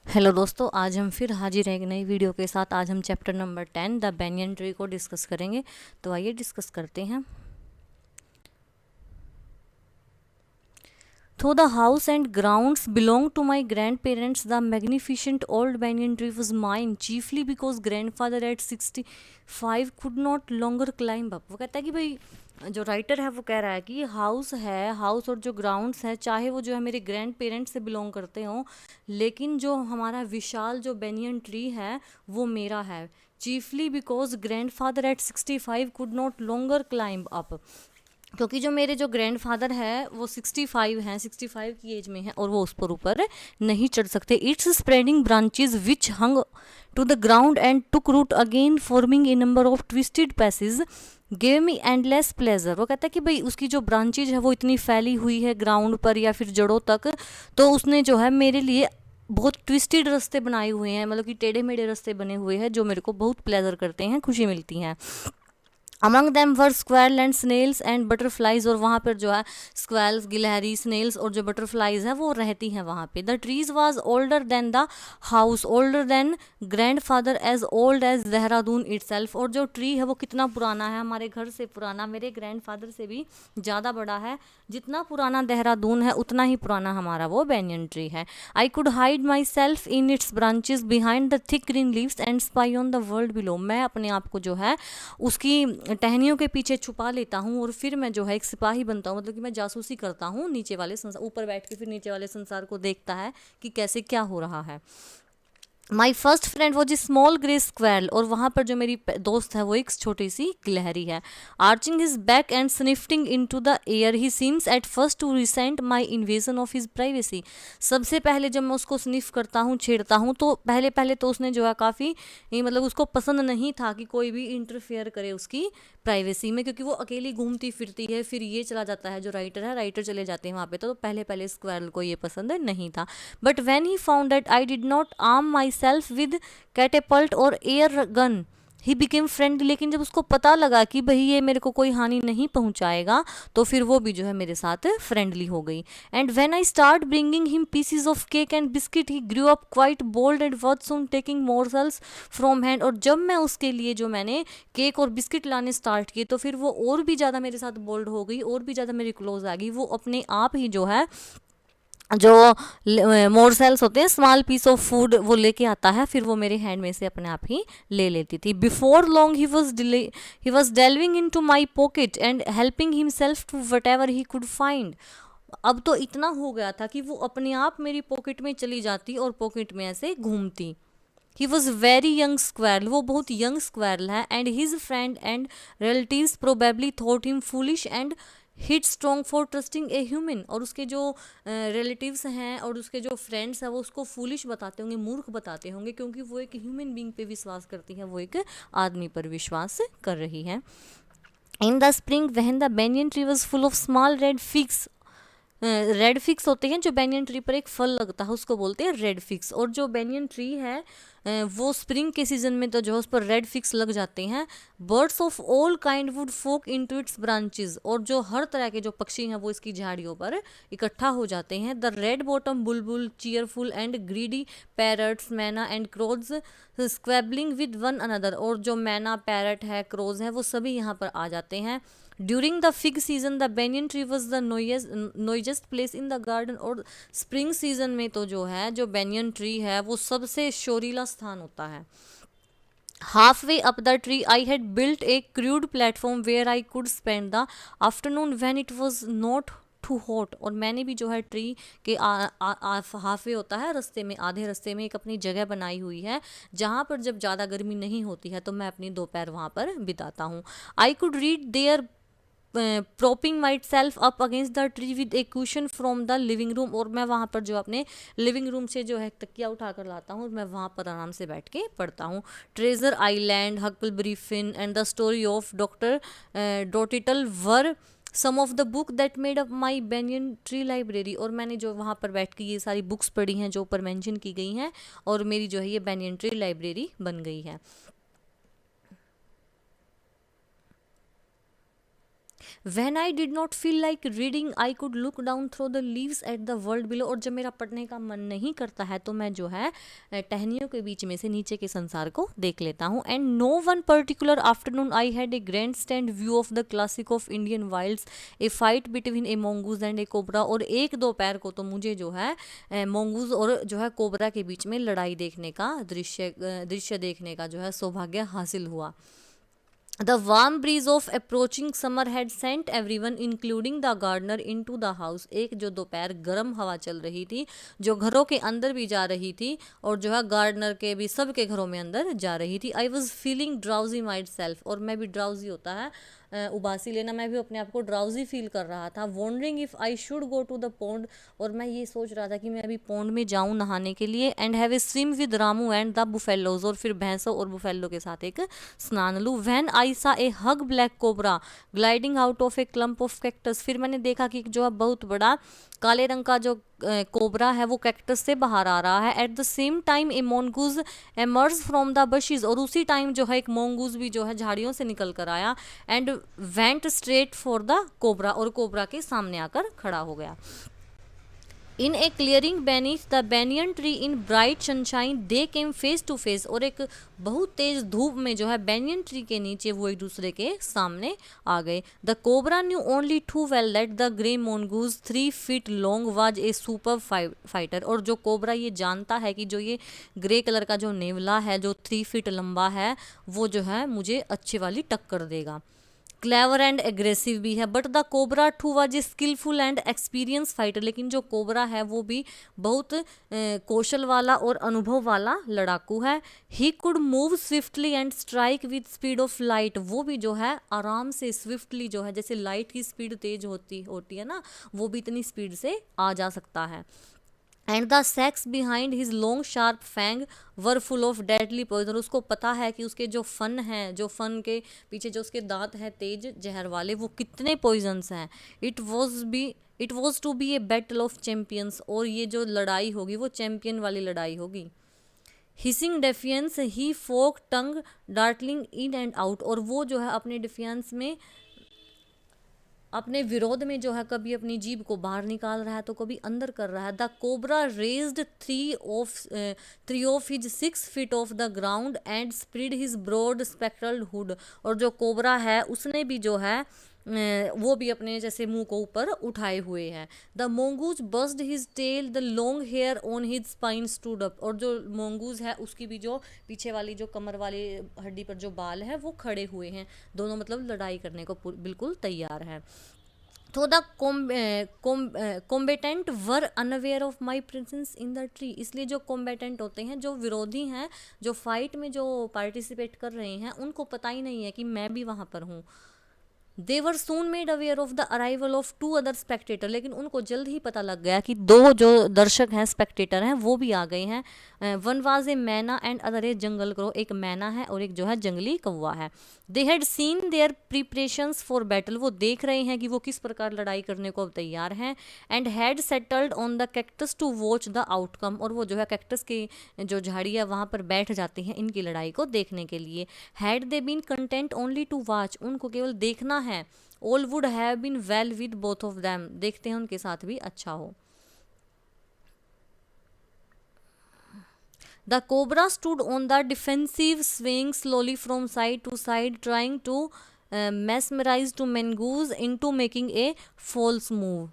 Hello दोस्तों, आज हम फिर हाजिर हैं एक नई वीडियो के साथ। आज हम chapter number 10 the banyan tree को डिस्कस करेंगे। तो आइए डिस्कस करते हैं। Though the house and grounds belonged to my grandparents, the magnificent old banyan tree was mine, chiefly because grandfather at 65 could not longer climb up। वो कहता है कि भाई, जो राइटर है वो कह रहा है कि हाउस है, हाउस और जो ग्राउंड्स है, चाहे वो जो है मेरे ग्रैंड पेरेंट्स से बिलोंग करते हों, लेकिन जो हमारा विशाल जो बेनियन ट्री है वो मेरा है। Chiefly because grand father eight 65 could not longer climb up, क्योंकि जो मेरे जो ग्रैंडफादर है वो 65 हैं, 65 की एज में है और वो उस पर ऊपर नहीं चढ़ सकते। Its spreading branches which hung to the ground and took root again forming a number of twisted passages gave me endless pleasure. वो कहता है कि भाई उसकी जो ब्रांचेज है वो इतनी फैली हुई है ग्राउंड पर या फिर जड़ों तक, तो उसने जो है मेरे लिए बहुत ट्विस्टेड रास्ते बनाए हुए हैं, मतलब कि टेढ़े मेढ़े रास्ते बने हुए हैं जो मेरे को बहुत प्लेजर करते हैं, खुशी मिलती है। Among them were squirrel and snails and butterflies, और वहाँ पर जो है स्क्वेल्स, गिलहरी, स्नेल्स और जो बटरफ्लाइज हैं वो रहती हैं वहाँ पे। The trees was older than the house, older than grandfather, as old as Dehradun itself. और जो ट्री है वो कितना पुराना है, हमारे घर से पुराना, मेरे ग्रैंड फादर से भी ज़्यादा बड़ा है। जितना पुराना देहरादून है उतना ही पुराना हमारा वो बेनियन ट्री है। I could hide my self in its branches behind the thick green leaves and spy on the world below. मैं अपने आप को जो है उसकी टहनियों के पीछे छुपा लेता हूँ और फिर मैं जो है एक सिपाही बनता हूँ, मतलब कि मैं जासूसी करता हूँ नीचे वाले संसार, ऊपर बैठ के फिर नीचे वाले संसार को देखता है कि कैसे क्या हो रहा है। माई फर्स्ट फ्रेंड वो जी स्मॉल ग्रे स्क्वेल, और वहाँ पर जो मेरी दोस्त है वो एक छोटी सी गिलहरी है। Arching his back and sniffing into the air he seems at first to resent my invasion of his privacy. सबसे पहले जब मैं उसको स्निफ करता हूँ, छेड़ता हूँ, तो पहले पहले तो उसने जो है काफ़ी, मतलब उसको पसंद नहीं था कि कोई भी इंटरफेयर करे उसकी प्राइवेसी में, क्योंकि वो अकेली घूमती फिरती है। फिर ये चला जाता है, जो राइटर है, राइटर चले जाते हैं वहाँ पे, तो पहले पहले स्क्वेरल को ये पसंद नहीं था। But when he found that I did not arm myself with catapult और air gun he became friendly. लेकिन जब उसको पता लगा कि भाई ये मेरे को कोई हानि नहीं पहुंचाएगा, तो फिर वो भी जो है मेरे साथ फ्रेंडली हो गई। And when I start bringing him pieces of cake and biscuit he grew up quite bold and was soon taking morsels from hand. और जब मैं उसके लिए जो मैंने केक और बिस्किट लाने स्टार्ट किए, तो फिर वो और भी ज़्यादा मेरे साथ बोल्ड हो गई, और भी ज़्यादा मेरी क्लोज आ गई। वो अपने आप ही जो है, जो मोरसेल्स होते हैं, स्मॉल पीस ऑफ फूड, वो लेके आता है, फिर वो मेरे हैंड में से अपने आप ही ले लेती थी। Before long he was delving into my pocket and helping himself to whatever he could find. अब तो इतना हो गया था कि वो अपने आप मेरी पॉकेट में चली जाती और पॉकेट में ऐसे घूमती। He was very young squirrel, वो बहुत यंग स्क्वेरल है। And his friend and relatives probably thought him foolish and hit strong for trusting a human. और उसके जो रिलेटिव्स हैं और उसके जो फ्रेंड्स हैं वो उसको फूलिश बताते होंगे, मूर्ख बताते होंगे, क्योंकि वो एक ह्यूमन बींग पे विश्वास करती है, वो एक आदमी पर विश्वास कर रही है। In the spring when the banyan tree was full of small red figs, red fix होते हैं जो बेनियन ट्री पर एक फल लगता है, उसको बोलते हैं रेड फिक्स। और जो बेनियन ट्री है वो स्प्रिंग के सीजन में तो जो है उस पर रेड फिक्स लग जाते हैं। Birds of all kind would flock into its branches, और जो हर तरह के जो पक्षी हैं वो इसकी झाड़ियों पर इकट्ठा हो जाते हैं। The red bottom bulbul, cheerful and greedy parrots, mynah and crows squabbling with one another, और जो मैना, पैरट है, क्रोज है, वो सभी यहाँ पर आ जाते हैं। During the fig season the banyan tree was the noisiest place in the garden, और स्प्रिंग सीजन में तो जो है जो बेनियन ट्री है वो सबसे शोरीला स्थान होता है। Halfway up the tree, I had built a crude platform where I could spend the afternoon when it was not too hot. और मैंने भी जो है ट्री के हाफ वे होता है, रास्ते में, आधे रास्ते में एक अपनी जगह बनाई हुई है, जहाँ पर जब ज़्यादा गर्मी नहीं होती है तो मैं अपनी दोपहर वहाँ पर बिताता हूँ। I could read there propping myself up against the tree with a question from the living room, और मैं वहाँ पर जो अपने लिविंग रूम से जो है तकिया उठा कर लाता हूँ और मैं वहाँ पर आराम से बैठ के पढ़ता हूँ। Treasure Island, Huckleberry Finn and the story of doctor Dolittle were some of the book that made up my banyan tree library. और मैंने जो वहाँ पर बैठ के ये सारी बुक्स पढ़ी हैं जो ऊपर मेंशन की गई हैं, और मेरी जो है ये बेनियन ट्री लाइब्रेरी बन गई है। When I did not feel like reading, I could look down through the leaves at the world below. और जब मेरा पढ़ने का मन नहीं करता है तो मैं जो है टहनियों के बीच में से नीचे के संसार को देख लेता हूँ. And no one particular afternoon I had a grandstand view of the classic of Indian wilds, a fight between a mongoose and a cobra. और एक दोपहर को तो मुझे जो है मोंगूज और जो है कोबरा के बीच में लड़ाई देखने का दृश्य देखने का जो है सौभाग्य हासिल हुआ. The warm breeze of approaching summer had sent everyone, including the gardener, into the house. एक जो दोपहर गर्म हवा चल रही थी जो घरों के अंदर भी जा रही थी और जो है गार्डनर के भी सबके घरों में अंदर जा रही थी. I was feeling drowsy myself. और मैं भी ड्राउजी होता है उबासी लेना, मैं भी अपने आप को ड्राउजी फील कर रहा था. Wondering if I should go to the pond. और मैं ये सोच रहा था कि मैं अभी पॉन्ड में जाऊँ नहाने के लिए. And have a swim with Ramu and the buffaloes. और फिर भैंसों और बुफेलो के साथ एक स्नान लूँ. When I saw a huge black cobra gliding out of a clump of cactus. फिर मैंने देखा कि जो है बहुत बड़ा काले रंग का जो कोबरा है वो कैक्टस से बाहर आ रहा है. At the same time a mongoose emerge from the bushes. और उसी टाइम जो है एक मोंगूज भी जो है झाड़ियों से निकल कर आया. And went straight for the cobra. और कोबरा के सामने आकर खड़ा हो गया. In a clearing beneath the banyan tree in bright sunshine they came face to face. और एक बहुत तेज धूप में जो है बैनियन ट्री के नीचे वो एक दूसरे के सामने आ गए. The cobra knew only too well that the grey mongoose 3 feet long was a super fighter. और जो कोबरा ये जानता है कि जो ये ग्रे कलर का जो नेवला है जो 3 feet लंबा है वो जो है मुझे अच्छी वाली टक्कर देगा. क्लेवर एंड एग्रेसिव भी है. But the cobra too was a skilful and experience fighter. लेकिन जो कोबरा है वो भी बहुत कौशल वाला और अनुभव वाला लड़ाकू है. He could move swiftly and strike with speed of light. वो भी जो है आराम से स्विफ्टली जो है जैसे लाइट की स्पीड तेज होती है ना वो भी इतनी स्पीड से आ जा सकता है. And the sacs behind his long sharp fang were full of deadly poison. उसको पता है कि उसके जो फन हैं जो फन के पीछे जो उसके दांत हैं तेज जहर वाले वो कितने पॉइजन्स हैं. It was to be a battle of champions. और ये जो लड़ाई होगी वो चैम्पियन वाली लड़ाई होगी. Hissing defiance he fork tongue darting in and out. और वो जो है अपने डिफियंस में अपने विरोध में जो है कभी अपनी जीभ को बाहर निकाल रहा है तो कभी अंदर कर रहा है. The cobra raised three of his 6 feet off the ground and spread his broad spectral hood. और जो कोबरा है उसने भी जो है वो भी अपने जैसे मुंह को ऊपर उठाए हुए हैं. The mongoose bushed his tail the long hair on his spine stood up. और जो मोंगूज है उसकी भी जो पीछे वाली जो कमर वाली हड्डी पर जो बाल है वो खड़े हुए हैं. दोनों मतलब लड़ाई करने को बिल्कुल तैयार है. तो the combatant were unaware of my presence in the tree. इसलिए जो कॉम्बेटेंट होते हैं जो विरोधी हैं जो फाइट में जो पार्टिसिपेट कर रहे हैं उनको पता ही नहीं है कि मैं भी वहाँ पर हूँ. They were soon made aware of the arrival of 2 other spectator. लेकिन उनको जल्द ही पता लग गया कि 2 जो दर्शक हैं स्पेक्टेटर हैं वो भी आ गए हैं. वन वाज ए मैना and other A jungle crow. एक मैना है और एक जो है जंगली कौवा है. They had seen their preparations for battle. वो देख रहे हैं कि वो किस प्रकार लड़ाई करने को अब तैयार हैं. And had settled on the cactus to watch the outcome. और वो जो है कैक्टस की जो झाड़ी है वहाँ पर बैठ जाते हैं इनकी लड़ाई को देखने के लिए. Had they been content only to watch. उनको केवल देखना है. All would have been well with both of them. देखते हैं उनके साथ भी अच्छा हो. The cobra stood on the defensive, swaying slowly from side to side, trying to mesmerize to mongoose into making a false move.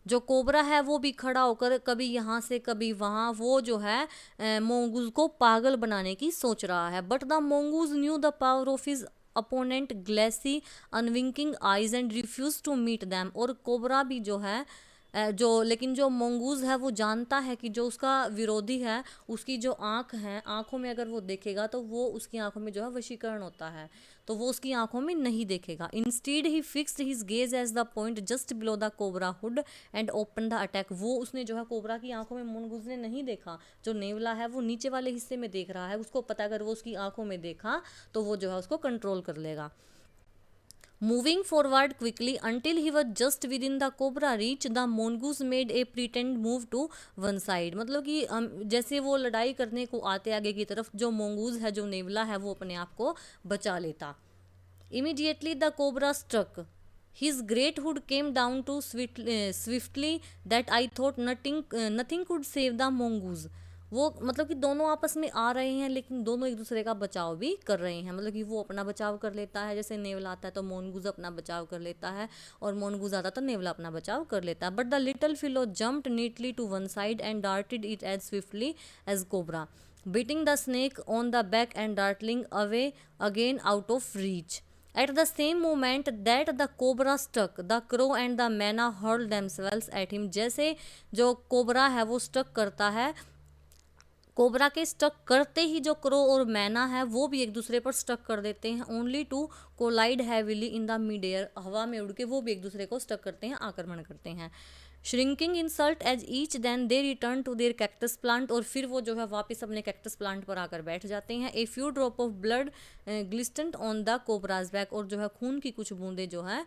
जो cobra है वो भी खड़ा होकर कभी यहाँ से कभी वहाँ वो जो है मोंगूज को पागल बनाने की सोच रहा है. But the mongoose knew the power of his opponent glassy unwinking eyes and refuse to meet them. और कोबरा भी जो है लेकिन जो मोंगूज है वो जानता है कि जो उसका विरोधी है उसकी जो आँख है आँखों में अगर वो देखेगा तो वो उसकी आँखों में जो है वशीकरण होता है तो वो उसकी आंखों में नहीं देखेगा. Instead he fixed his gaze as the point just below the cobra hood and open the attack. वो उसने जो है कोबरा की आंखों में मोंगूज ने नहीं देखा. जो नेवला है वो नीचे वाले हिस्से में देख रहा है. उसको पता अगर वो उसकी आंखों में देखा तो वो जो है उसको कंट्रोल कर लेगा. Moving forward quickly until he was just within the cobra reach, the mongoose made a pretend move to one side. मतलब कि जैसे वो लड़ाई करने को आते आगे की तरफ जो मोंगूज है जो नेवला है वो अपने आप को बचा लेता. Immediately the cobra struck. His great hood came down too swiftly that I thought nothing could save the mongoose. वो मतलब कि दोनों आपस में आ रहे हैं लेकिन दोनों एक दूसरे का बचाव भी कर रहे हैं, मतलब कि वो अपना बचाव कर लेता है, जैसे नेवला आता है तो मोनगूज अपना बचाव कर लेता है, और मोनगूज आता तो नेवला अपना बचाव कर लेता है. But the little fellow jumped neatly to one side and darted it as swiftly as cobra, beating the snake on the back and darting away again out of reach. At the same moment that the cobra struck, the crow and the मैना hurled themselves at him. जैसे जो cobra है वो stuck करता है, cobra के stuck करते ही जो क्रो और मैना है वो भी एक दूसरे पर स्टक कर देते हैं. Only to collide heavily in the mid air. हवा में उड़ के वो भी एक दूसरे को स्टक करते हैं, आक्रमण करते हैं. Shrinking insult as each then they return to their cactus plant. और फिर वो जो है वापस अपने कैक्टस प्लांट पर आकर बैठ जाते हैं. A few drop of blood glistened on the cobra's back. और जो है खून की कुछ बूंदे जो है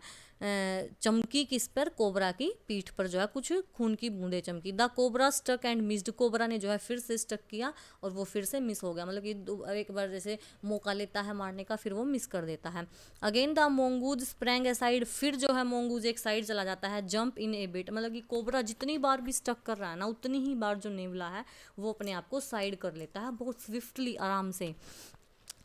चमकी किस पर, कोबरा की पीठ पर जो है कुछ खून की बूंदे चमकी. The cobra stuck and missed. Cobra ने जो है फिर से स्टक किया और वो फिर से मिस हो गया, मतलब कि एक बार जैसे मौका लेता है मारने का फिर वो मिस कर देता है. Again the mongoose sprang aside. फिर जो है मोंगूज एक साइड चला जाता है. Jump in A bit. मतलब कि कोबरा जितनी बार भी स्टक कर रहा है ना उतनी ही बार जो नेवला है वो अपने आप को साइड कर लेता है, बहुत स्विफ्टली, आराम से.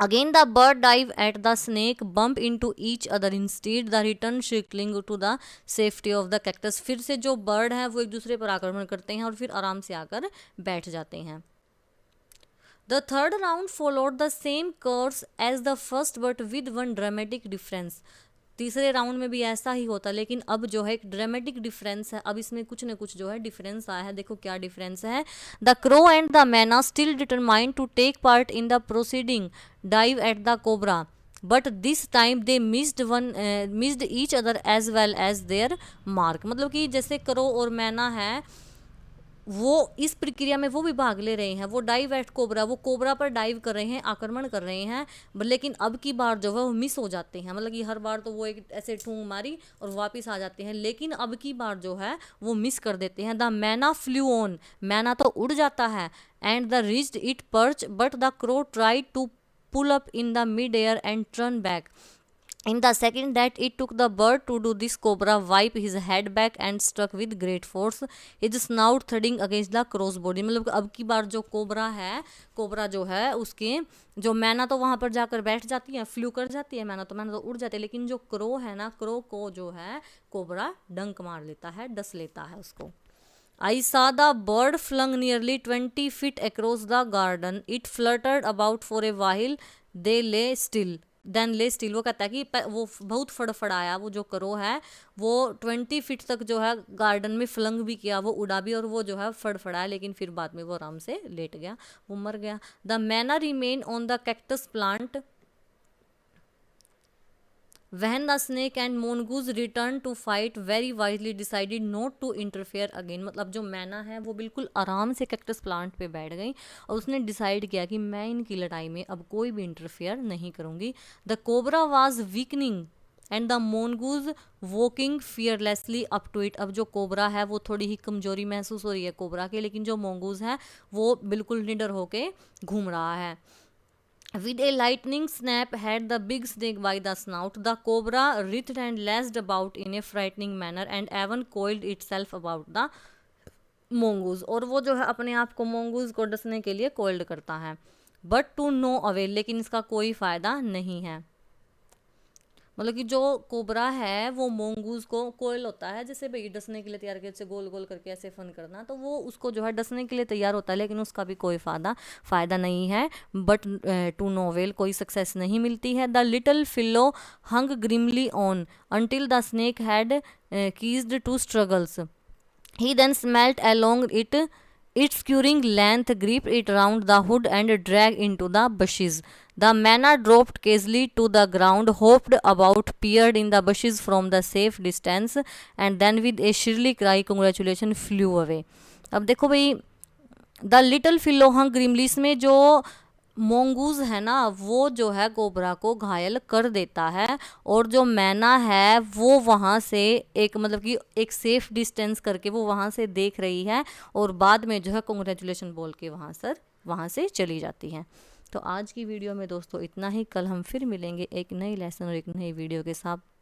Again the bird dive at the snake, bump into each other instead, the return circling to the safety of the cactus. फिर से जो बर्ड है वो एक दूसरे पर आक्रमण करते हैं और फिर आराम से आकर बैठ जाते हैं. The third round followed the same course as the first but with one dramatic difference. तीसरे राउंड में भी ऐसा ही होता, लेकिन अब जो है एक ड्रामेटिक डिफरेंस है. अब इसमें कुछ न कुछ जो है डिफरेंस आया है. देखो क्या डिफरेंस है. The crow and the myna still determined to take part in the proceeding dive at the cobra, but this time they missed each other as well as their mark. मतलब कि जैसे crow और मैना है वो इस प्रक्रिया में वो भी भाग ले रहे हैं. वो डाइव एट कोबरा, वो कोबरा पर डाइव कर रहे हैं, आक्रमण कर रहे हैं, लेकिन अब की बार जो है वो मिस हो जाते हैं. मतलब कि हर बार तो वो एक ऐसे ठूंग मारी और वापस आ जाते हैं, लेकिन अब की बार जो है वो मिस कर देते हैं. द मैना फ्लू ऑन. मैना तो उड़ जाता है. And the reached it perch but the crow tried to pull up in the mid air and turn back. In the second that it took the bird to do this, cobra wiped his head back and struck with great force, his snout thudding against the crow's body. मतलब अब की बार जो cobra है, cobra जो है उसके जो मैना तो वहाँ पर जाकर बैठ जाती है, फ्लू कर जाती है मैना तो उड़ जाती है, लेकिन जो क्रो है ना, क्रो को जो है कोबरा डंक मार लेता है, डस लेता है उसको. I saw the bird flung nearly 20 feet across the garden. It fluttered about for a while. They lay still. Then lay still. वो कहता है कि वो बहुत फड़फड़ाया, वो जो करो है वो 20 फीट तक जो है गार्डन में फ्लंग भी किया, वो उड़ा भी और वो जो है फड़फड़ाया, लेकिन फिर बाद में वो आराम से लेट गया, वो मर गया. द मैना remain on the cactus plant when the snake and mongoose returned to fight, very wisely decided not to interfere again. मतलब जो मैना है वो बिल्कुल आराम से कैक्टस प्लांट पे बैठ गई और उसने डिसाइड किया कि मैं इनकी लड़ाई में अब कोई भी इंटरफेयर नहीं करूँगी. The cobra was weakening and the mongoose walking fearlessly up to it. अब जो कोबरा है वो थोड़ी ही कमजोरी महसूस हो रही है कोबरा के, लेकिन जो मोंगूज है वो बिल्कुल निडर होके घूम रहा है. With a lightning snap had the big snake by the snout. The cobra writhed and lashed about in a frightening manner and even coiled itself about the mongoose. और वो जो है अपने आप को mongoose को डसने के लिए coiled करता है. But to no avail. लेकिन इसका कोई फ़ायदा नहीं है. मतलब कि जो कोबरा है वो मोंगूज को कोयल होता है, जैसे भाई डसने के लिए तैयार करके गोल गोल करके ऐसे फन करना, तो वो उसको जो है डसने के लिए तैयार होता है, लेकिन उसका भी कोई फ़ायदा नहीं है. बट टू नोवेल कोई सक्सेस नहीं मिलती है. The little fellow hung grimly on until the snake had ceased to struggles. He then smelt along its curing length, gripped it round the hood and dragged into the bushes. The मैना dropped casually to the ground, hopped about, peered in the bushes from the safe distance, and then with a shrilly cry, congratulations, flew away. अब देखो भाई, the little fellow hung grimly, इसमें जो mongoose है ना वो जो है कोबरा को घायल कर देता है, और जो मैना है वो वहाँ से एक मतलब कि एक सेफ डिस्टेंस करके वो वहाँ से देख रही है और बाद में जो है कॉन्ग्रेचुलेशन बोल के वहाँ से चली जाती है. तो आज की वीडियो में दोस्तों इतना ही। कल हम फिर मिलेंगे एक नई लेसन और एक नई वीडियो के साथ।